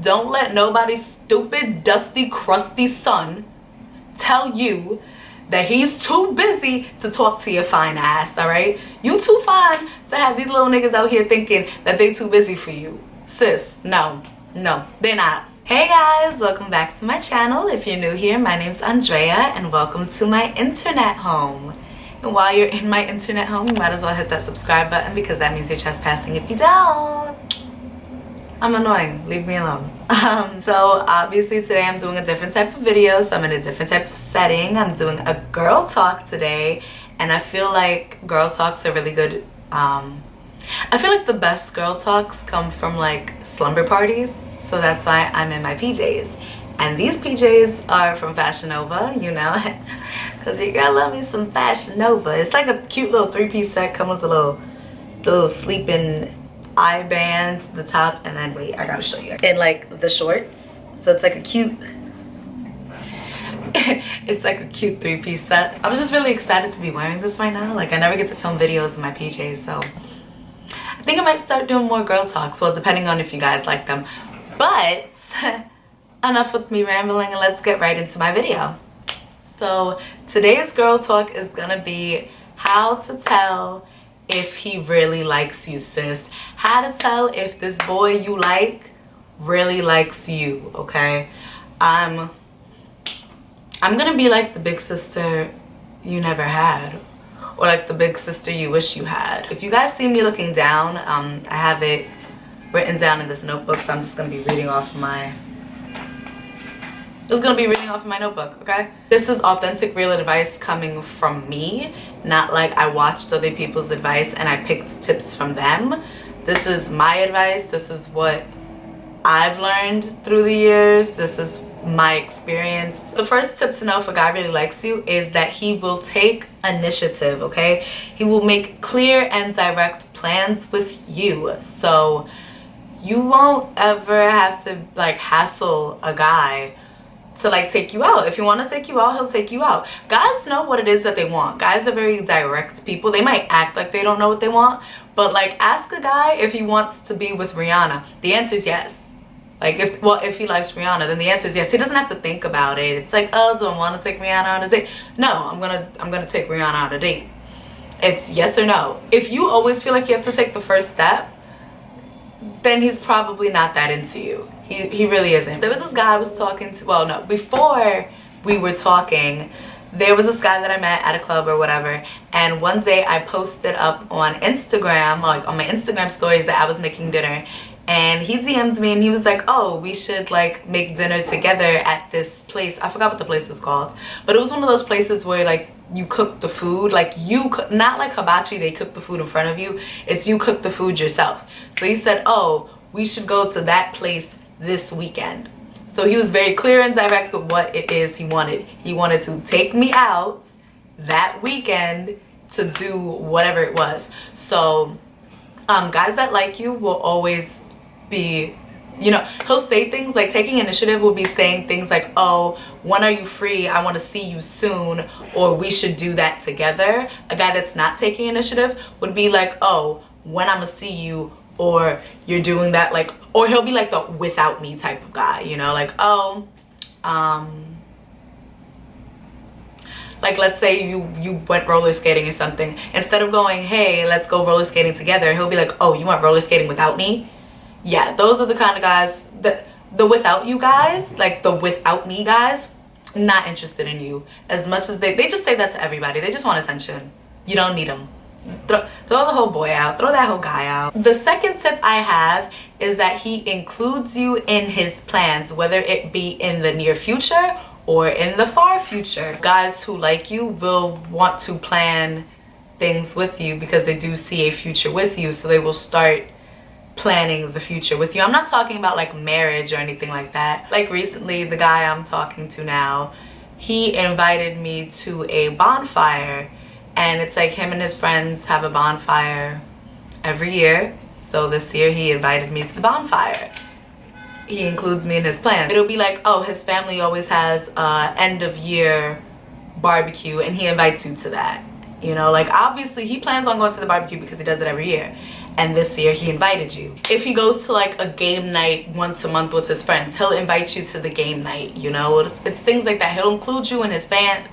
Don't let nobody's stupid, dusty, crusty son tell you that he's too busy to talk to your fine ass, all right? You too fine to have these little niggas out here thinking that they too busy for you. Sis, no, they're not. Hey guys, welcome back to my channel. If you're new here, my name's Andrea and welcome to my internet home. And while you're in my internet home, you might as well hit that subscribe button because that means you're trespassing if you don't. I'm annoying, leave me alone. So obviously today I'm doing a different type of video, so I'm in a different type of setting. I'm doing a girl talk today, and I feel like girl talks are really good. I feel like the best girl talks come from like slumber parties, so that's why I'm in my PJs. And these PJs are from Fashion Nova, you know, because your girl love me some Fashion Nova. It's like a cute little three-piece set, come with the little sleeping eye band, the top, and then wait, I gotta show you. And like the shorts, so it's like a cute, it's like a cute three-piece set. I was just really excited to be wearing this right now. Like I never get to film videos in my PJs, so I think I might start doing more girl talks. Well, depending on if you guys like them. But enough with me rambling and let's get right into my video. So today's girl talk is gonna be how to tell if he really likes you, sis. How to tell if this boy you like really likes you, okay? I'm gonna be like the big sister you never had, or like the big sister you wish you had. If you guys see me looking down, I have it written down in this notebook, so I'm just gonna be reading off of my notebook, okay? This is authentic, real advice coming from me, not like I watched other people's advice and I picked tips from them. This is my advice. This is what I've learned through the years. This is my experience. The first tip to know if a guy really likes you is that he will take initiative, okay? He will make clear and direct plans with you. So you won't ever have to like hassle a guy to like take you out. If you want to take you out, he'll take you out. Guys know what it is that they want. Guys are very direct people. They might act like they don't know what they want, but like ask a guy if he wants to be with Rihanna. The answer is yes. Like if he likes Rihanna, then the answer is yes. He doesn't have to think about it. It's like, oh, do I want to take Rihanna on a date? No, I'm gonna take Rihanna on a date. It's yes or no. If you always feel like you have to take the first step, then he's probably not that into you. He really isn't. There was this guy I was talking to, well no, before we were talking, there was this guy that I met at a club or whatever, and one day I posted up on Instagram, like on my Instagram stories, that I was making dinner, and he DM'd me and he was like, oh, we should like make dinner together at this place. I forgot what the place was called, but it was one of those places where like you cook the food, like you cook, not like hibachi, they cook the food in front of you. It's you cook the food yourself. So he said, oh, we should go to that place this weekend. So he was very clear and direct to what it is he wanted. He wanted to take me out that weekend to do whatever it was. So guys that like you will always be, you know, he'll say things like, taking initiative will be saying things like, oh, when are you free? I want to see you soon, or we should do that together. A guy that's not taking initiative would be like, oh, when I'm gonna see you, or you're doing that, like, or he'll be like the without me type of guy, you know, like, oh, like let's say you went roller skating or something. Instead of going, hey, let's go roller skating together, he'll be like, oh, you went roller skating without me? Yeah, those are the kind of guys, the without you guys, like the without me guys, not interested in you. As much as they just say that to everybody. They just want attention. You don't need them. Throw the whole boy out. Throw that whole guy out. The second tip I have is that he includes you in his plans, whether it be in the near future or in the far future. Guys who like you will want to plan things with you because they do see a future with you, so they will start planning the future with you. I'm not talking about like marriage or anything like that. Like recently, the guy I'm talking to now, he invited me to a bonfire, and it's like him and his friends have a bonfire every year. So this year he invited me to the bonfire. He includes me in his plans. It'll be like, oh, his family always has end of year barbecue and he invites you to that. You know, like obviously he plans on going to the barbecue because he does it every year. And this year he invited you. If he goes to like a game night once a month with his friends, he'll invite you to the game night, you know? It's things like that. He'll include you in his fans.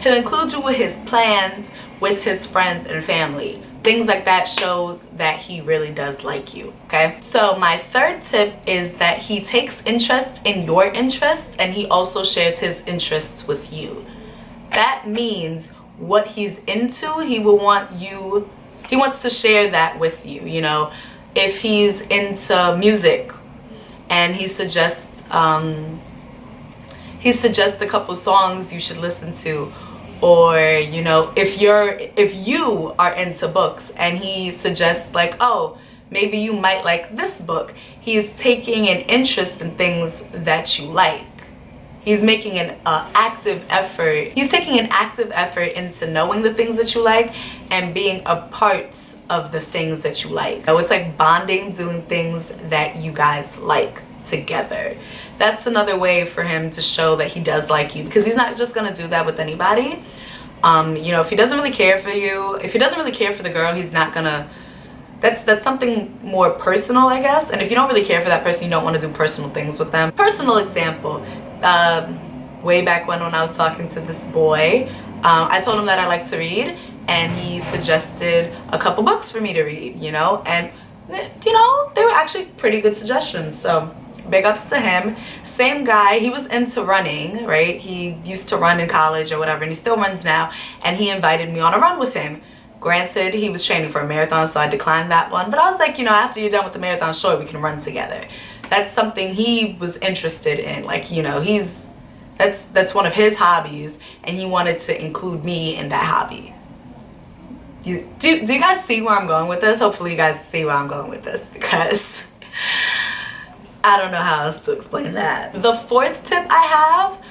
He'll include you with his plans with his friends and family. Things like that shows that he really does like you, okay? So my third tip is that he takes interest in your interests and he also shares his interests with you. That means what he's into, he wants to share that with you, you know. If he's into music and he suggests a couple songs you should listen to, or you know, if you are into books and he suggests like, oh, maybe you might like this book, he's taking an interest in things that you like. He's making an active effort. He's taking an active effort into knowing the things that you like and being a part of the things that you like. So it's like bonding, doing things that you guys like together. That's another way for him to show that he does like you, because he's not just gonna do that with anybody. You know, if he doesn't really care for you, if he doesn't really care for the girl, he's not gonna. That's something more personal, I guess. And if you don't really care for that person, you don't want to do personal things with them. Personal example. Way back when I was talking to this boy, I told him that I like to read, and he suggested a couple books for me to read, you know, and you know, they were actually pretty good suggestions. So big ups to him. Same guy, he was into running, right? He used to run in college or whatever, and he still runs now, and he invited me on a run with him. Granted, he was training for a marathon, so I declined that one, but I was like, you know, after you're done with the marathon, sure, we can run together. That's something he was interested in. Like, you know, that's one of his hobbies, and he wanted to include me in that hobby. Do you guys see where I'm going with this? Hopefully you guys see where I'm going with this, because I don't know how else to explain that. The fourth tip I have,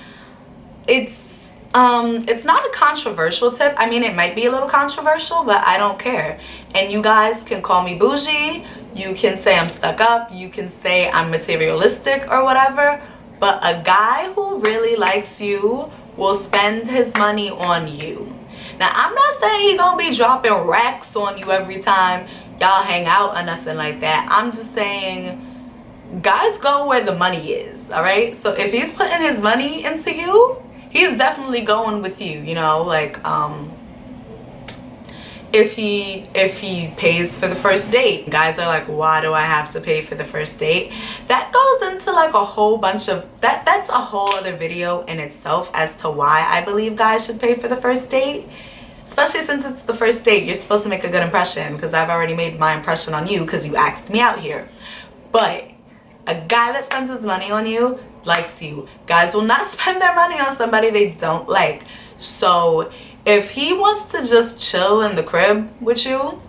it's not a controversial tip. I mean, it might be a little controversial, but I don't care. And you guys can call me bougie. You can say I'm stuck up. You can say I'm materialistic or whatever. But a guy who really likes you will spend his money on you. Now, I'm not saying he's gonna be dropping racks on you every time y'all hang out or nothing like that. I'm just saying guys go where the money is, all right? So if he's putting his money into you, he's definitely going with you, you know, like if he pays for the first date. Guys are like, why do I have to pay for the first date? That goes into like a whole bunch of that's a whole other video in itself as to why I believe guys should pay for the first date. Especially since it's the first date, you're supposed to make a good impression, because I've already made my impression on you because you asked me out here. But a guy that spends his money on you likes you. Guys will not spend their money on somebody they don't like. So if he wants to just chill in the crib with you,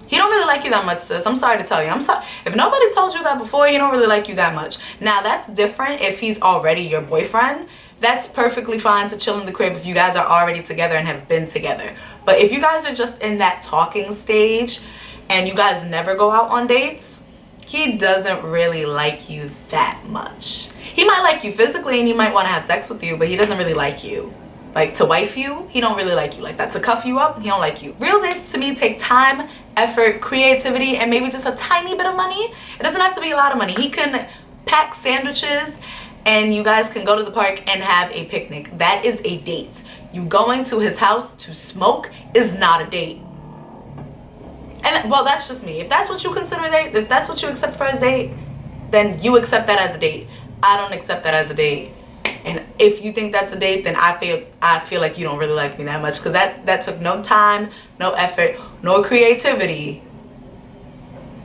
he don't really like you that much, sis. I'm sorry to tell you. I'm sorry. If nobody told you that before, he don't really like you that much. Now, that's different if he's already your boyfriend. That's perfectly fine to chill in the crib if you guys are already together and have been together. But if you guys are just in that talking stage and you guys never go out on dates, he doesn't really like you that much. He might like you physically and he might want to have sex with you, but he doesn't really like you. Like, to wife you, he don't really like you. Like that, to cuff you up, he don't like you. Real dates to me take time, effort, creativity, and maybe just a tiny bit of money. It doesn't have to be a lot of money. He can pack sandwiches and you guys can go to the park and have a picnic. That is a date. You going to his house to smoke is not a date. And well, that's just me. If that's what you consider a date, if that's what you accept for as a date, then you accept that as a date. I don't accept that as a date. And if you think that's a date, then I feel like you don't really like me that much, because that took no time, no effort, no creativity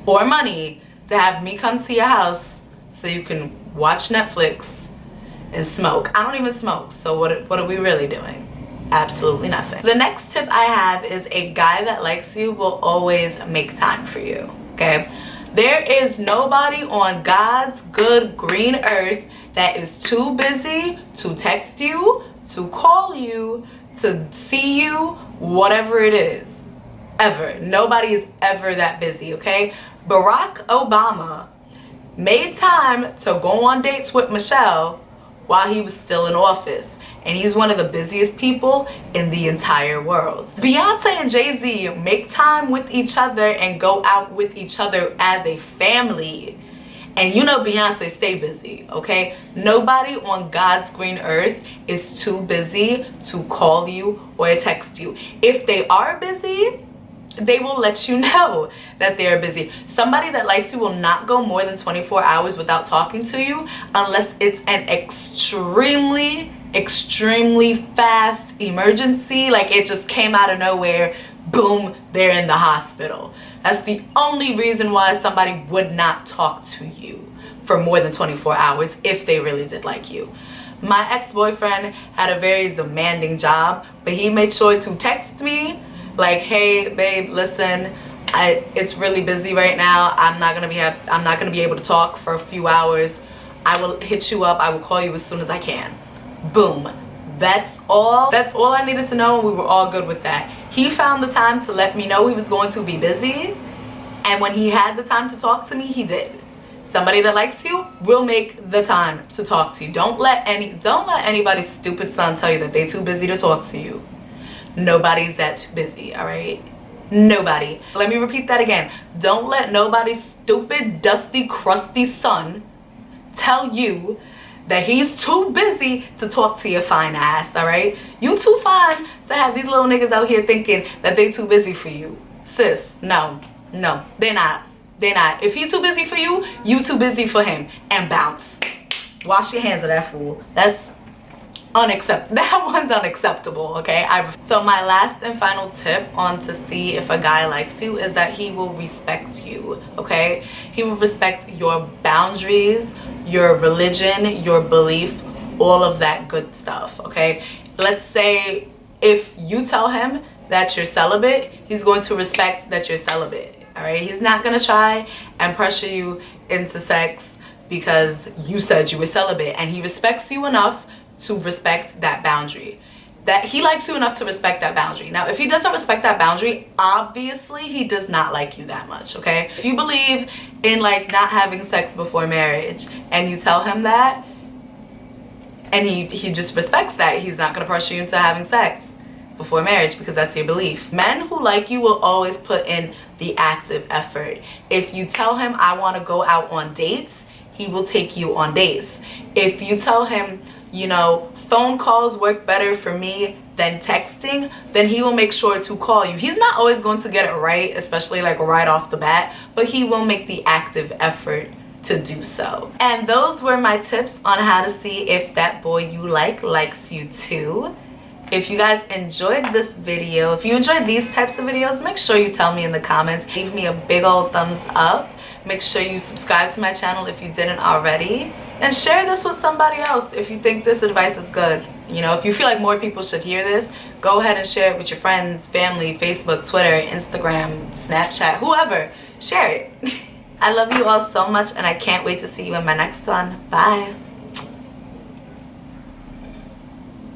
or money to have me come to your house so you can watch Netflix and smoke. I don't even smoke, so what are we really doing? Absolutely nothing. The next tip I have is a guy that likes you will always make time for you, okay? There is nobody on God's good green earth that is too busy to text you, to call you, to see you, whatever it is. Ever. Nobody is ever that busy, okay? Barack Obama made time to go on dates with Michelle while he was still in office. and he's one of the busiest people in the entire world. Beyonce and Jay-Z make time with each other and go out with each other as a family. And you know Beyonce stay busy, okay? Nobody on God's green earth is too busy to call you or text you. If they are busy, they will let you know that they're busy. Somebody that likes you will not go more than 24 hours without talking to you unless it's an extremely fast emergency, like it just came out of nowhere, boom, they're in the hospital. That's the only reason why somebody would not talk to you for more than 24 hours if they really did like you. My ex-boyfriend had a very demanding job, but he made sure to text me like, hey babe, listen, it's really busy right now. I'm not gonna be able to talk for a few hours. I will hit you up. I will call you as soon as I can. Boom. That's all I needed to know, and we were all good with that. He found the time to let me know he was going to be busy, and when he had the time to talk to me, he did. Somebody that likes you will make the time to talk to you. Don't let anybody's stupid son tell you that they're too busy to talk to you. Nobody's that too busy, all right? Nobody. Let me repeat that again. Don't let nobody's stupid, dusty, crusty son tell you that he's too busy to talk to your fine ass, all right? You too fine to have these little niggas out here thinking that they too busy for you. Sis, no, they're not. They're not. If he's too busy for you, you too busy for him. And bounce. Wash your hands of that fool. That's unacceptable. That one's unacceptable, okay? So my last and final tip on to see if a guy likes you is that he will respect you, okay? He will respect your boundaries, your religion, your belief, all of that good stuff, okay? Let's say if you tell him that you're celibate, he's going to respect that you're celibate, all right? He's not gonna try and pressure you into sex because you said you were celibate, and he respects you enough to respect that boundary. That he likes you enough to respect that boundary. Now, if he doesn't respect that boundary, obviously he does not like you that much, okay? If you believe in like not having sex before marriage and you tell him that and he just respects that, he's not gonna pressure you into having sex before marriage because that's your belief. Men who like you will always put in the active effort. If you tell him I wanna go out on dates, he will take you on dates. If you tell him, you know, phone calls work better for me than texting, then he will make sure to call you. He's not always going to get it right, especially like right off the bat, but he will make the active effort to do so. And those were my tips on how to see if that boy you likes you too. If you guys enjoyed this video, if you enjoyed these types of videos, make sure you tell me in the comments. Leave me a big old thumbs up. Make sure you subscribe to my channel if you didn't already. And share this with somebody else if you think this advice is good. You know, if you feel like more people should hear this, go ahead and share it with your friends, family, Facebook, Twitter, Instagram, Snapchat, whoever. Share it. I love you all so much, and I can't wait to see you in my next one. Bye.